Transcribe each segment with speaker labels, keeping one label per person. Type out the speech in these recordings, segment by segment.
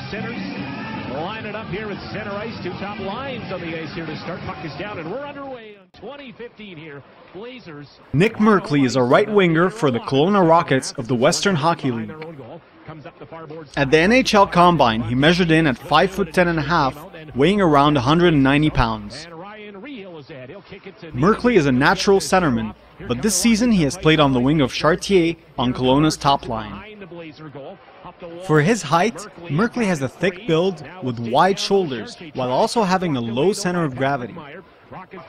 Speaker 1: centers line it up here at center ice. Two top lines on the ice here to start. Puck is down and we're underway on 2015 here. Blazers.
Speaker 2: Nick Merkley is a right winger for the Kelowna Rockets of the Western Hockey League. At the NHL Combine, he measured in at 5'10½", weighing around 190 pounds. Merkley is a natural centerman, but this season he has played on the wing of Chartier on Kelowna's top line. For his height, Merkley has a thick build with wide shoulders while also having a low center of gravity.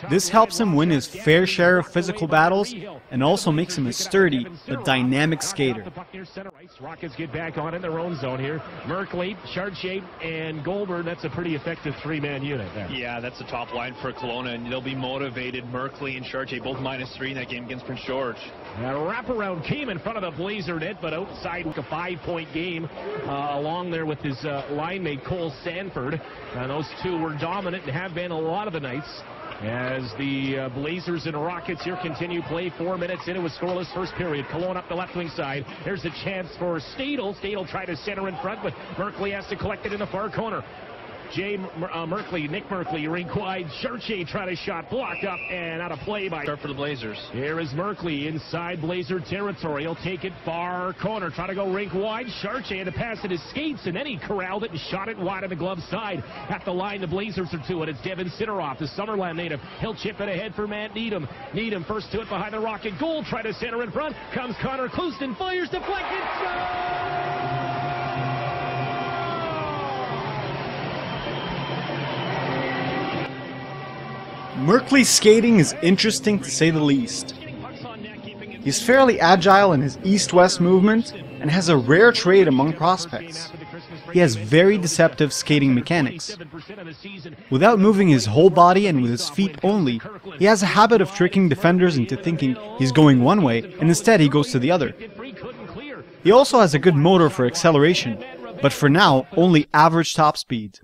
Speaker 2: This helps him win his fair share of physical battles and also makes him a sturdy but dynamic skater.
Speaker 1: Rockets get back on in their own zone here. Merkley, Chartier, and Goldberg. That's a pretty effective three-man unit there.
Speaker 3: Yeah, that's the top line for Kelowna, and they'll be motivated. Merkley and Chartier both -3 in that game against Prince George.
Speaker 1: That wraparound came in front of the Blazer net, but outside a 5-point game along there with his line mate Cole Sanford. Those two were dominant and have been a lot of the nights. As the Blazers and Rockets here continue play, 4 minutes into a scoreless first period. Kelowna up the left wing side. There's a chance for Stadel. Stadel tried to center in front, but Merkley has to collect it in the far corner. Nick Merkley, rink wide. Chartier tried a shot, blocked up and out of play by.
Speaker 3: Start for the Blazers.
Speaker 1: Here is Merkley inside Blazer territory. He'll take it far corner, try to go rink wide. Chartier had to pass at his skates, and then he corralled it and shot it wide on the glove side. At the line, the Blazers are to it. It's Devin Sidoroff, the Summerland native. He'll chip it ahead for Matt Needham. Needham first to it behind the Rocket goal. Try to center in front. Comes Connor Clouston, fires, deflected.
Speaker 2: Merkley's skating is interesting to say the least. He's fairly agile in his east-west movement and has a rare trait among prospects. He has very deceptive skating mechanics. Without moving his whole body and with his feet only, he has a habit of tricking defenders into thinking he's going one way and instead he goes to the other. He also has a good motor for acceleration, but for now only average top speed.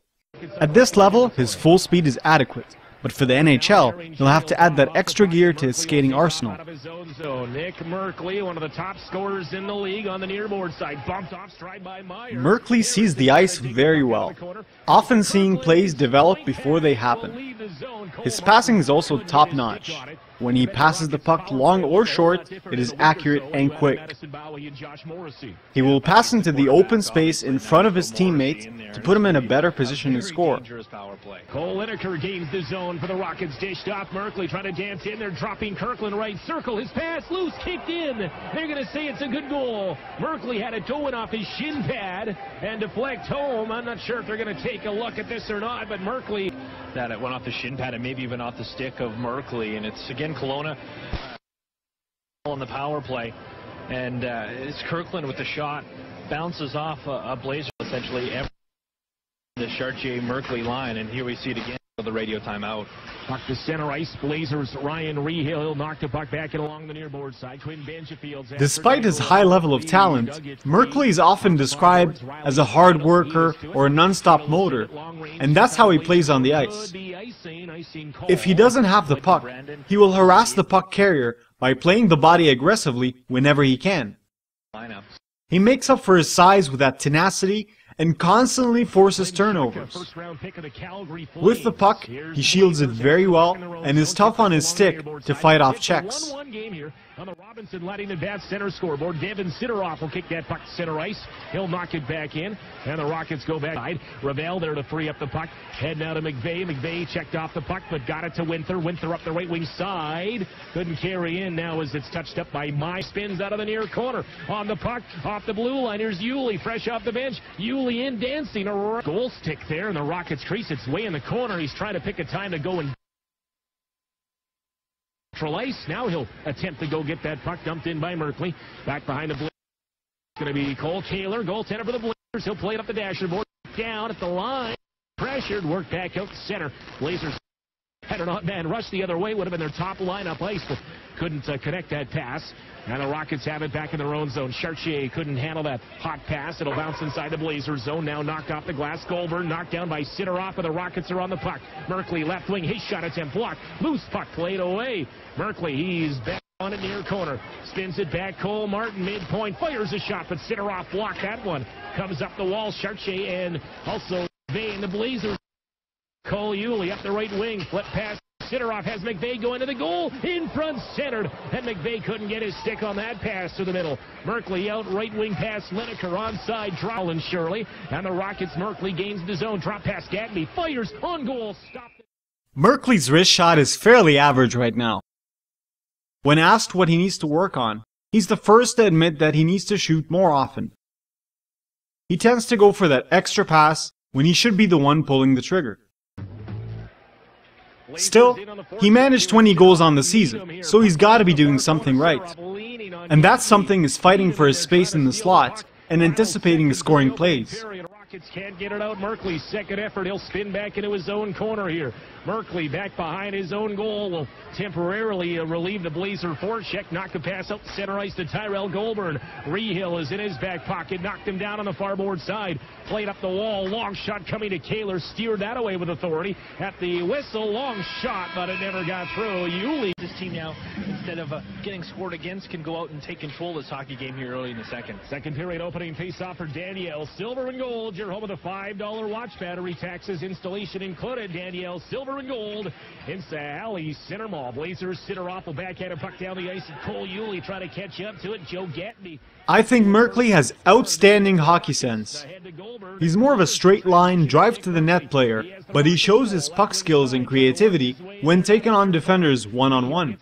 Speaker 2: At this level, his full speed is adequate. But for the NHL, he'll have to add that extra gear to his skating arsenal.
Speaker 1: Nick Merkley, one of the top scorers in the league on the near board side, bumped off stride by Meyer.
Speaker 2: Merkley sees the ice very well, often seeing plays develop before they happen. His passing is also top-notch. When he passes the puck long or short, it is accurate and quick. He will pass into the open space in front of his teammate to put him in a better position to score.
Speaker 1: Cole Lineker gains the zone for the Rockets, dished off. Merkley trying to dance in there, dropping Kirkland right circle. His pass loose, kicked in. They're going to say it's a good goal. Merkley had it going off his shin pad and deflect home. I'm not sure if they're going to take a look at this or not, but Merkley.
Speaker 3: That it went off the shin pad and maybe even off the stick of Merkley, and it's again Kelowna on the power play, and it's Kirkland with the shot, bounces off a Blazer essentially the Chartier Merkley line, and here we see it again. The radio timeout.
Speaker 1: Puck to center ice. Blazers Ryan Rehill. He'll knock the puck back and along the near board side.
Speaker 2: Despite his high level of talent, Merkley is often described as a hard worker or a non-stop motor, and that's how he plays on the ice. If he doesn't have the puck, he will harass the puck carrier by playing the body aggressively whenever he can. He makes up for his size with that tenacity and constantly forces turnovers. With the puck, he shields it very well and is tough on his stick to fight off checks.
Speaker 1: On the Robinson letting the bat center scoreboard. Devin Sidoroff will kick that puck to center ice. He'll knock it back in, and the Rockets go back. Ravel there to free up the puck. Head now to McVeigh. McVeigh checked off the puck, but got it to Winther. Winther up the right wing side. Couldn't carry in now as it's touched up by Mai. Spins out of the near corner. On the puck, off the blue line. Here's Yulee, fresh off the bench. Yulee in dancing. A goal stick there, and the Rockets crease. It's way in the corner. He's trying to pick a time to go and ice. Now he'll attempt to go get that puck dumped in by Merkley. Back behind the Blazers. It's going to be Cole Taylor, goaltender for the Blazers. He'll play it up the dasher board. Down at the line. Pressured, work back out to center. Blazers had an odd man rush the other way. Would have been their top lineup ice, but couldn't connect that pass. And the Rockets have it back in their own zone. Chartier couldn't handle that hot pass. It'll bounce inside the Blazers zone. Now knocked off the glass. Goldberg knocked down by Sidoroff, and the Rockets are on the puck. Merkley left wing. His shot attempt blocked. Loose puck played away. Merkley, he's back. On a near corner, spins it back, Cole Martin, midpoint, fires a shot, but Sidoroff blocked that one. Comes up the wall, Chartier and also McVeigh, the Blazers. Cole Yulee up the right wing, flip pass, Sidoroff has McVeigh going to the goal, in front centered, and McVeigh couldn't get his stick on that pass to the middle. Merkley out, right wing pass, Lineker onside, Drowland Shirley, and the Rockets, Merkley gains the zone, drop pass, Gagne fires, on goal, stopped.
Speaker 2: Merkley's wrist shot is fairly average right now. When asked what he needs to work on, he's the first to admit that he needs to shoot more often. He tends to go for that extra pass when he should be the one pulling the trigger. Still, he managed 20 goals on the season, so he's got to be doing something right. And that something is fighting for his space in the slot and anticipating the scoring plays.
Speaker 1: Rockets can't get it out. Merkley's second effort. He'll spin back into his own corner here. Merkley back behind his own goal will temporarily relieve the Blazer forecheck. Knock the pass out center ice to Tyrell Goulburn. Rehill is in his back pocket. Knocked him down on the farboard side. Played up the wall. Long shot coming to Kaler. Steered that away with authority. At the whistle, long shot, but it never got through. Yulee.
Speaker 3: This team now, instead of getting scored against, can go out and take control of this hockey game here early in the second.
Speaker 1: Second period opening face-off for Danielle. Silver and gold. You're home with a $5 watch battery. Taxes installation included. Danielle, silver and gold. Into Alley, center mall. Blazers, Sidoroff will backhand a puck down the ice. And Cole Yulee try to catch up to it. Joe Gagne.
Speaker 2: I think Merkley has outstanding hockey sense. He's more of a straight line, drive to the net player, but he shows his puck skills and creativity when taking on defenders one-on-one.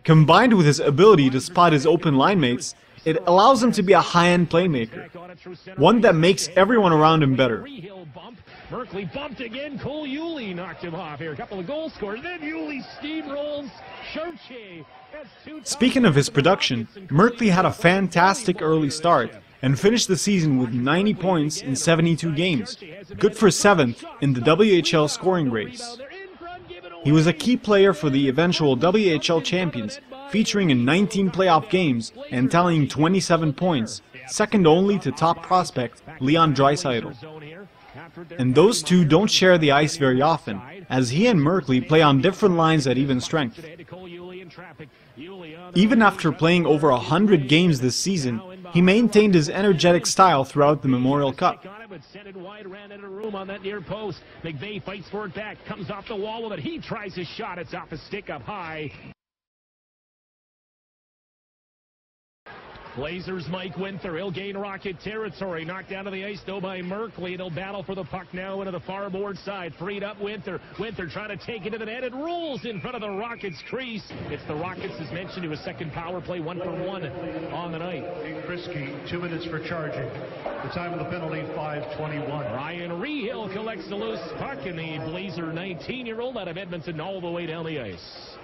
Speaker 2: Combined with his ability to spot his open line mates, it allows him to be a high-end playmaker, one that makes everyone around him better.
Speaker 1: Merkley bumped again. Cole Yulee knocked him off here. A couple of goals scored. Then Yulee steamrolls Chartier.
Speaker 2: Speaking of his production, Merkley had a fantastic early start and finished the season with 90 points in 72 games, good for 7th in the WHL scoring race. He was a key player for the eventual WHL champions, featuring in 19 playoff games and tallying 27 points, second only to top prospect Leon Draisaitl. And those two don't share the ice very often, as he and Merkley play on different lines at even strength. Even after playing over 100 games this season, he maintained his energetic style throughout the Memorial Cup.
Speaker 1: McVeigh fights for it back, comes off the wall with it. He tries his shot. It's off a stick up high. Blazers Mike Winther, he'll gain Rocket territory. Knocked down to the ice though by Merkley. They'll battle for the puck now into the far board side. Freed up Winther. Winther trying to take it to the net. It rolls in front of the Rockets crease. It's the Rockets, as mentioned, to a second power play, 1-for-1 on the night.
Speaker 4: Krisky, 2 minutes for charging. The time of the penalty, 5:21.
Speaker 1: Ryan Rehill collects the loose puck, and the Blazer 19-year-old out of Edmonton all the way down the ice.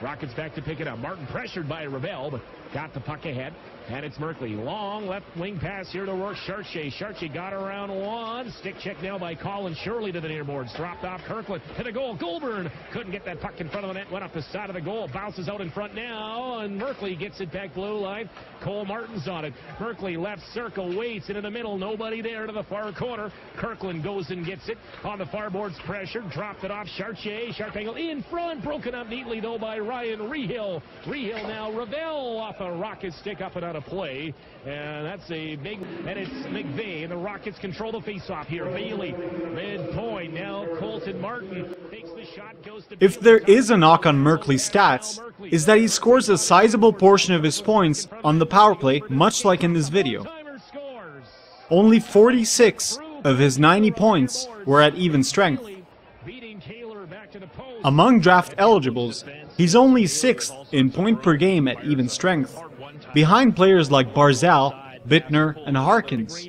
Speaker 1: Rockets back to pick it up. Martin pressured by Ravel, but got the puck ahead. And it's Merkley. Long left wing pass here to work Chartier. Chartier got around one. Stick check now by Colin Shirley to the near boards. Dropped off Kirkland to the goal. Goulburn couldn't get that puck in front of the net. Went up the side of the goal. Bounces out in front now. And Merkley gets it back blue line. Cole Martin's on it. Merkley left circle. Waits into the middle. Nobody there to the far corner. Kirkland goes and gets it. On the far boards pressure. Dropped it off Chartier. Sharp angle in front. Broken up neatly though by Ryan Rehill. Rehill now. Ravel off a Rocket stick up and out of play, and that's a big, and it's McVeigh, and the Rockets control the faceoff here. Bailey, midpoint, now Colton Martin takes the shot, goes to...
Speaker 2: If there is a knock on Merkley's stats, is that he scores a sizable portion of his points on the power play, much like in this video. Only 46 of his 90 points were at even strength. Among draft eligibles, he's only 6th in point per game at even strength, behind players like Barzal, Bittner, and Harkins.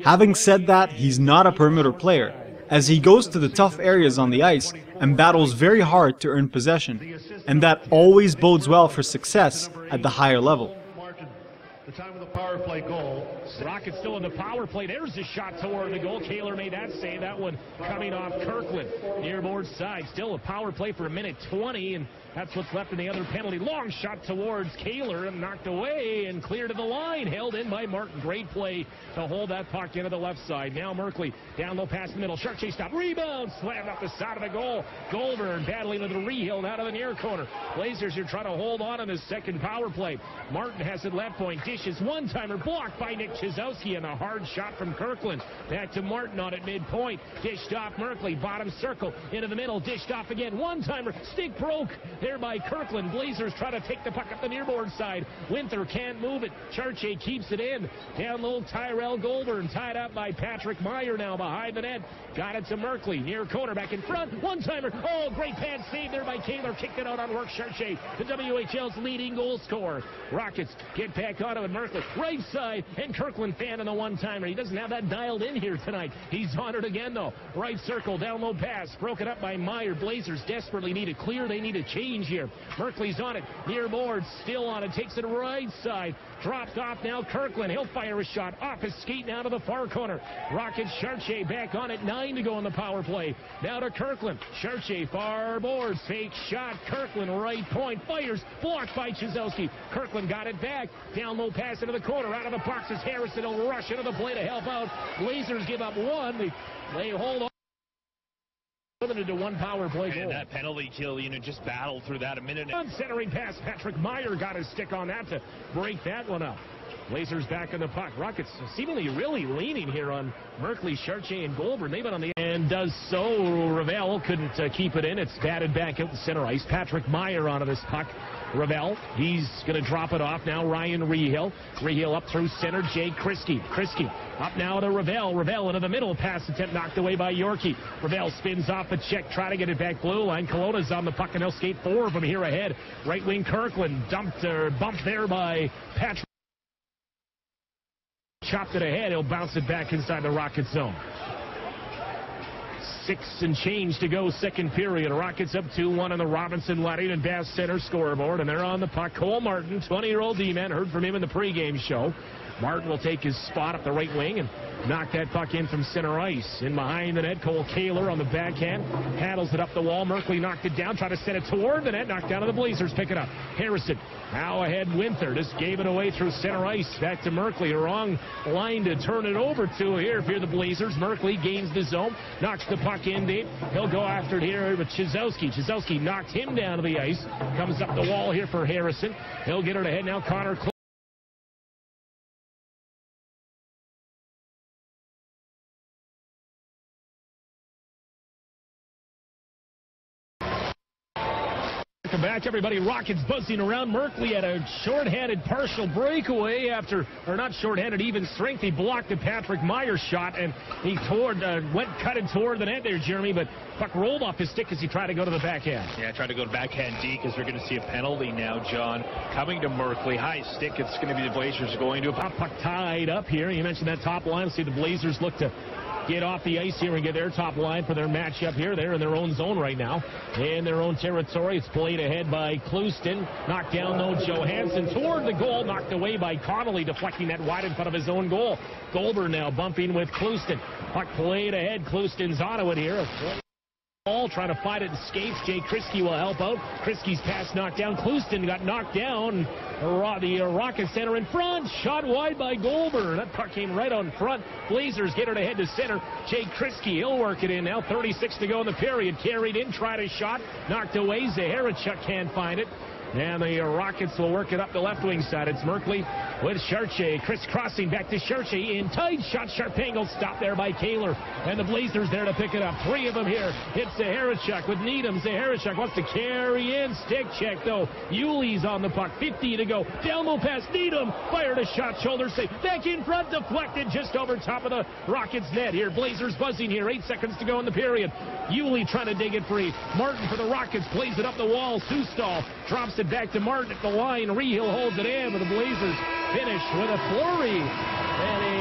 Speaker 2: Having said that, he's not a perimeter player, as he goes to the tough areas on the ice and battles very hard to earn possession, and that always bodes well for success at the higher level.
Speaker 4: The time of the power play goal,
Speaker 1: Rockets still in the power play. There's a shot toward the goal. Kaler made that save. That one coming off Kirkland. Near board side. Still a power play for a minute 20, and that's what's left in the other penalty. Long shot towards Kaler and knocked away and clear to the line. Held in by Martin. Great play to hold that puck into the left side. Now Merkley down low past the middle. Chartier stop. Rebound. Slammed up the side of the goal. Goldberg battling with the Rehill out of the near corner. Blazers are trying to hold on in the second power play. Martin has it left point. Dishes one-timer blocked by Nick Chizowski, and a hard shot from Kirkland. Back to Martin on at midpoint. Dished off Merkley. Bottom circle into the middle. Dished off again. One-timer. Stick broke there by Kirkland. Blazers try to take the puck up the nearboard side. Winther can't move it. Chartier keeps it in. Down low, Tyrell Goldberg tied up by Patrick Meyer now behind the net. Got it to Merkley. Near corner back in front. One-timer. Oh, great pad save there by Kaler. Kicked it out on work. Chartier, the WHL's leading goal scorer. Rockets get back onto it. Merkley, right side, and Kirkland fan on the one-timer. He doesn't have that dialed in here tonight. He's on it again, though. Right circle, down low pass, broken up by Meyer. Blazers desperately need a clear. They need a change here. Merkley's on it. Near board, still on it. Takes it right side. Dropped off now. Kirkland, he'll fire a shot. Off his skate now to the far corner. Rockets, Chartier back on it. 9 to go in the power play. Now to Kirkland. Chartier, far boards. Fake shot. Kirkland, right point. Fires. Blocked by Chizowski. Kirkland got it back. Down low pass into the corner. Out of the boxes. Harrison will rush into the play to help out. Blazers give up one. They hold on. Limited to one power play goal.
Speaker 3: And that penalty kill, just battled through that a minute.
Speaker 1: Centering pass. Patrick Meyer got his stick on that to break that one up. Blazers back in the puck. Rockets seemingly really leaning here on Merkley, Chartier, and Goldberg. They've been on the and does so. Ravel couldn't keep it in. It's batted back out to center ice. Patrick Meyer onto this puck. Ravel, he's going to drop it off now. Ryan Rehill. Rehill up through center. Jay Kriske. Kriske up now to Ravel. Ravel into the middle. Pass attempt knocked away by Yorkie. Ravel spins off a check. Try to get it back blue line. Kelowna's on the puck, and they'll skate 4 of them here ahead. Right wing Kirkland bumped there by Patrick. Chopped it ahead. He'll bounce it back inside the Rocket zone. 6 and change to go, second period. Rockets up 2-1 on the Robinson, Laddie, and Bass Center scoreboard, and they're on the puck. Cole Martin, 20-year-old D-man, heard from him in the pregame show. Martin will take his spot up the right wing and knock that puck in from center ice. In behind the net, Cole Kaler on the backhand. Paddles it up the wall. Merkley knocked it down. Tried to set it toward the net. Knocked down to the Blazers. Pick it up. Harrison now ahead. Winther just gave it away through center ice. Back to Merkley. A wrong line to turn it over to here. If you're the Blazers, Merkley gains the zone. Knocks the puck in deep. He'll go after it here with Chizowski. Chizowski knocked him down to the ice. Comes up the wall here for Harrison. He'll get it ahead now. Connor back, everybody. Rockets buzzing around. Merkley had a shorthanded partial breakaway after, or not shorthanded, even strength. He blocked the Patrick Meyer shot, and he went cutting toward the net there, Jeremy, but puck rolled off his stick as he tried to go to the backhand.
Speaker 3: Yeah, tried to go to backhand D because we're going to see a penalty now, John. Coming to Merkley. High stick. It's going to be the Blazers going to a
Speaker 1: puck tied up here. You mentioned that top line. See the Blazers look to get off the ice here and get their top line for their matchup here. They're in their own zone right now, in their own territory. It's played ahead by Clouston. Knocked down, though, Johansson toward the goal. Knocked away by Connolly, deflecting that wide in front of his own goal. Goldberg now bumping with Clouston. Puck played ahead. Clouston's onto it here. Ball trying to fight it in skates. Jay Kriske will help out. Kriske's pass knocked down. Clouston got knocked down. The Rocket center in front. Shot wide by Goldberg. That puck came right on front. Blazers get it ahead to center. Jay Kriske, he'll work it in now. 36 to go in the period. Carried in, tried a shot. Knocked away. Zaharachuk can't find it. And the Rockets will work it up the left wing side. It's Merkley with Chartier. Crisscrossing back to Chartier. In tight shot. Sharp angle. Stopped there by Kaler. And the Blazers there to pick it up. 3 of them here. It's Zaharachuk with Needham. Zaharachuk wants to carry in. Stick check, though. Yuli's on the puck. 50 to go. Down low pass. Needham fired a shot. Shoulder save. Back in front. Deflected just over top of the Rockets net here. Blazers buzzing here. 8 seconds to go in the period. Yuli trying to dig it free. Martin for the Rockets. Plays it up the wall. Sustall drops it back to Martin at the line. Rehill holds it in, but the Blazers finish with a flurry.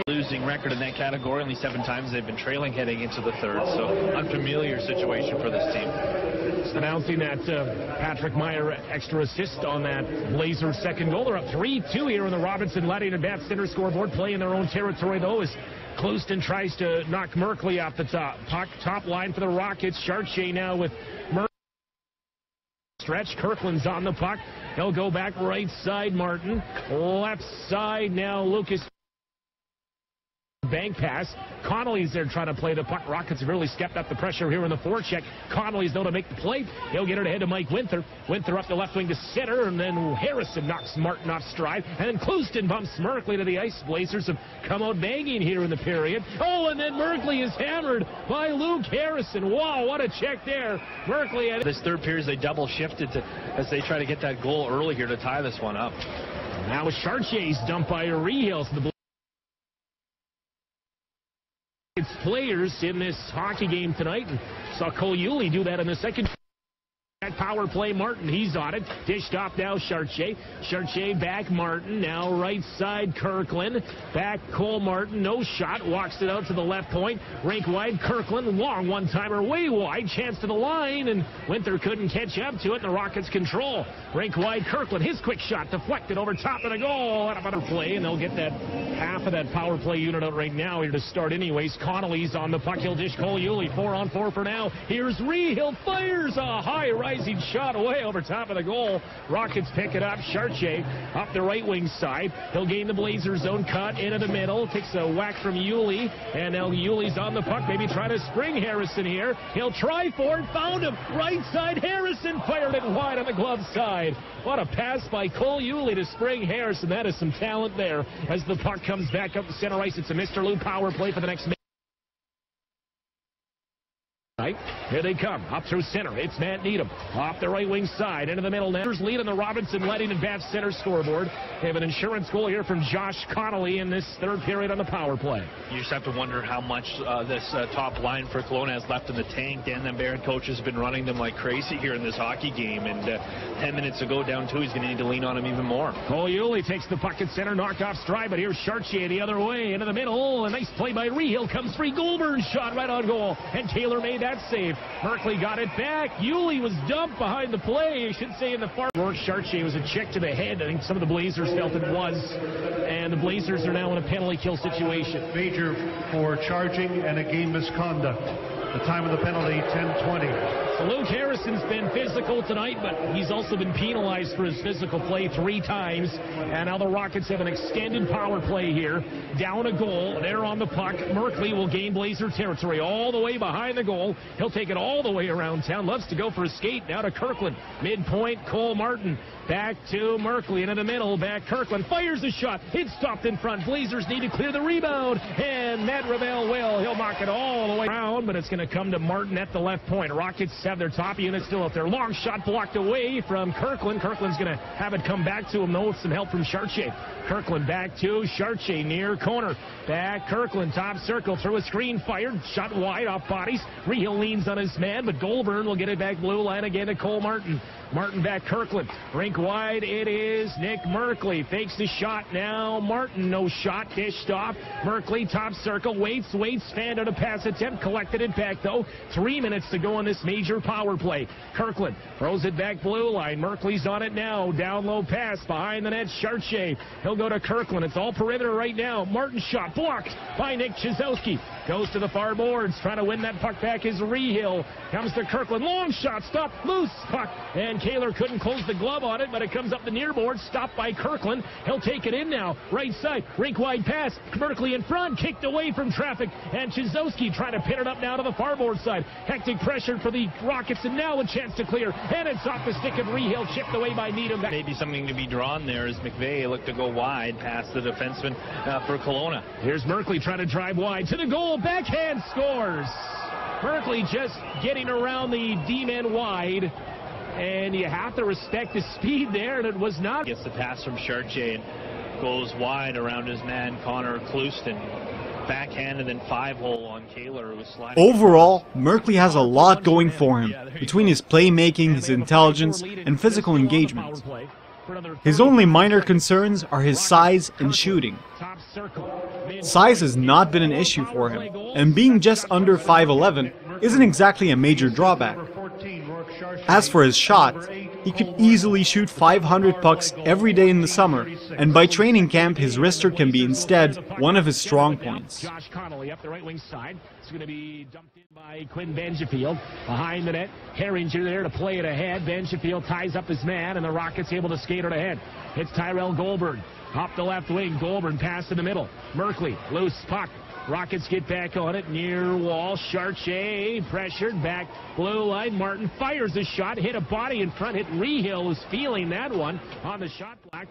Speaker 3: Losing record in that category. Only 7 times they've been trailing heading into the third, so unfamiliar situation for this team.
Speaker 1: announcing that Patrick Meyer extra assist on that Blazers second goal. They're up 3-2 here on the Robinson-Letting Advanced Center scoreboard. Play in their own territory, though, as Clouston tries to knock Merkley off the top. Puck, top line for the Rockets. Chartier now with Merkley. Stretch. Kirkland's on the puck. He'll go back right side, Martin. Left side now, Lucas. Bank pass. Connolly's there trying to play the puck. Rockets have really stepped up the pressure here in the forecheck. Connolly's though to make the play. He'll get it ahead to Mike Winther. Winther up the left wing to center, and then Harrison knocks Martin off stride. And then Clouston bumps Merkley to the ice. Blazers have come out banging here in the period. Oh, and then Merkley is hammered by Luke Harrison. Wow, what a check there. Merkley.
Speaker 3: This third period, they double shifted as they try to get that goal early here to tie this one up.
Speaker 1: Now Chartier's dumped by Rehill. So the It's players in this hockey game tonight, and saw Cole Yulee do that in the second. Power play, Martin, he's on it. Dished off now, Chartier. Chartier back, Martin. Now right side, Kirkland. Back, Cole Martin. No shot. Walks it out to the left point. Rink wide, Kirkland. Long one-timer, way wide. Chance to the line, and Winther couldn't catch up to it, and the Rockets control. Rink wide, Kirkland. His quick shot deflected over top of the goal. And a better play, and they'll get that half of that power play unit out right now here to start anyways. Connolly's on the puck. He'll dish Cole Yulee. 4-on-4 for now. Here's Rehill. Fires a high rising shot away over top of the goal. Rockets pick it up. Chartier up the right wing side. He'll gain the Blazers zone, cut into the middle. Takes a whack from Yulee, and now Yulee's on the puck. Maybe try to spring Harrison here. He'll try for it. Found him. Right side. Harrison fired it wide on the glove side. What a pass by Cole Yulee to spring Harrison. That is some talent there as the puck comes back up the center ice. It's a Mr. Lou power play for the next minute. Right. Here they come. Up through center. It's Matt Needham. Off the right wing side. Into the middle now. Lead on the Robinson-Letting Advanced Center scoreboard. They have an insurance goal here from Josh Connolly in this third period on the power play.
Speaker 3: You just have to wonder how much this top line for Kelowna has left in the tank. Dan Lambert coach has been running them like crazy here in this hockey game. And 10 minutes to go down 2. He's going to need to lean on him even more.
Speaker 1: Cole Yulee takes the puck at center. Knocked off stride. But here's Chartier the other way. Into the middle. A nice play by Rehill. Comes free. Goulburn shot right on goal. And Taylor made that save. Merkley got it back. Yulee was dumped behind the play. I should say in the far. George Chartier was a check to the head. I think some of the Blazers felt it was. And the Blazers are now in a penalty kill situation.
Speaker 4: Major for charging and a game misconduct. The time of the penalty, 10:20.
Speaker 1: So Luke Harrison's been physical tonight, but he's also been penalized for his physical play 3 times. And now the Rockets have an extended power play here. Down a goal. They're on the puck. Merkley will gain Blazer territory all the way behind the goal. He'll take it all the way around town. Loves to go for a skate. Now to Kirkland. Midpoint, Cole Martin. Back to Merkley. Into the middle. Back Kirkland. Fires a shot. It's stopped in front. Blazers need to clear the rebound. And Matt Ravel will. He'll knock it all the way around, but it's going to come to Martin at the left point. Rockets have their top unit still up there. Long shot blocked away from Kirkland. Kirkland's going to have it come back to him, though, with some help from Chartier. Kirkland back to Chartier near corner. Back Kirkland, top circle, through a screen, fired. Shot wide off bodies. Rehill leans on his man, but Goulburn will get it back blue line again to Cole Martin. Martin back Kirkland. Rink wide, it is Nick Merkley. Fakes the shot now. Martin, no shot, dished off. Merkley, top circle, waits, fanned out a pass attempt, collected it back though. 3 minutes to go on this major power play. Kirkland throws it back blue line. Merkley's on it now. Down low pass behind the net. Chartier. He'll go to Kirkland. It's all perimeter right now. Martin shot blocked by Nick Chizowski. Goes to the far boards. Trying to win that puck back is Rehill. Comes to Kirkland. Long shot. Stop. Loose puck. And Kaler couldn't close the glove on it, but it comes up the near board. Stopped by Kirkland. He'll take it in now. Right side. Rink wide pass. Merkley in front. Kicked away from traffic. And Chizowski trying to pin it up now to the far board side. Hectic pressure for the Rockets, and now a chance to clear. And it's off the stick of Rehill. Chipped away by Needham.
Speaker 3: Maybe something to be drawn there as McVeigh looked to go wide past the defenseman for Kelowna.
Speaker 1: Here's Merkley trying to drive wide to the goal. Backhand scores. Merkley just getting around the D-man wide. And you have to respect the speed there, and it was not.
Speaker 3: Gets the pass from Chartier and goes wide around his man, Connor Clouston. Backhand and then 5-hole on Kaler, who was sliding.
Speaker 2: Overall, Merkley has a lot going for him, between his playmaking, his intelligence, and physical engagement. His only minor concerns are his size and shooting. Size has not been an issue for him, and being just under 5'11" isn't exactly a major drawback. As for his shot, he could easily shoot 500 pucks every day in the summer, and by training camp his wrister can be instead one of his strong points.
Speaker 1: Josh Connolly up the right wing side. It's going to be dumped in by Quinn Benjafield. Behind the net, Herringer there to play it ahead. Benjafield ties up his man, and the Rockets able to skate it ahead. It's Tyrell Goldberg. Up the left wing, Goldberg pass in the middle. Merkley, loose puck. Rockets get back on it, near wall, Chartier, pressured, back, blue line, Martin fires a shot, hit a body in front, hit Rehill, was feeling that one on the shot block.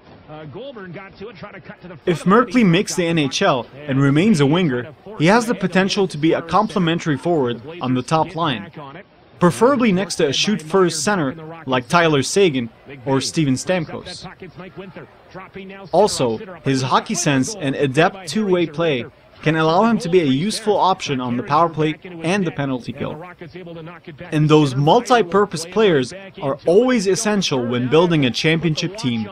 Speaker 1: Goldberg got to it, trying to cut to the front.
Speaker 2: If Merkley makes the NHL and remains a winger, he has the potential to be a complementary forward on the top line, preferably next to a shoot-first center like Tyler Seguin or Steven Stamkos. Also, his hockey sense and adept two-way play can allow him to be a useful option on the power play and the penalty kill. And those multi-purpose players are always essential when building a championship team.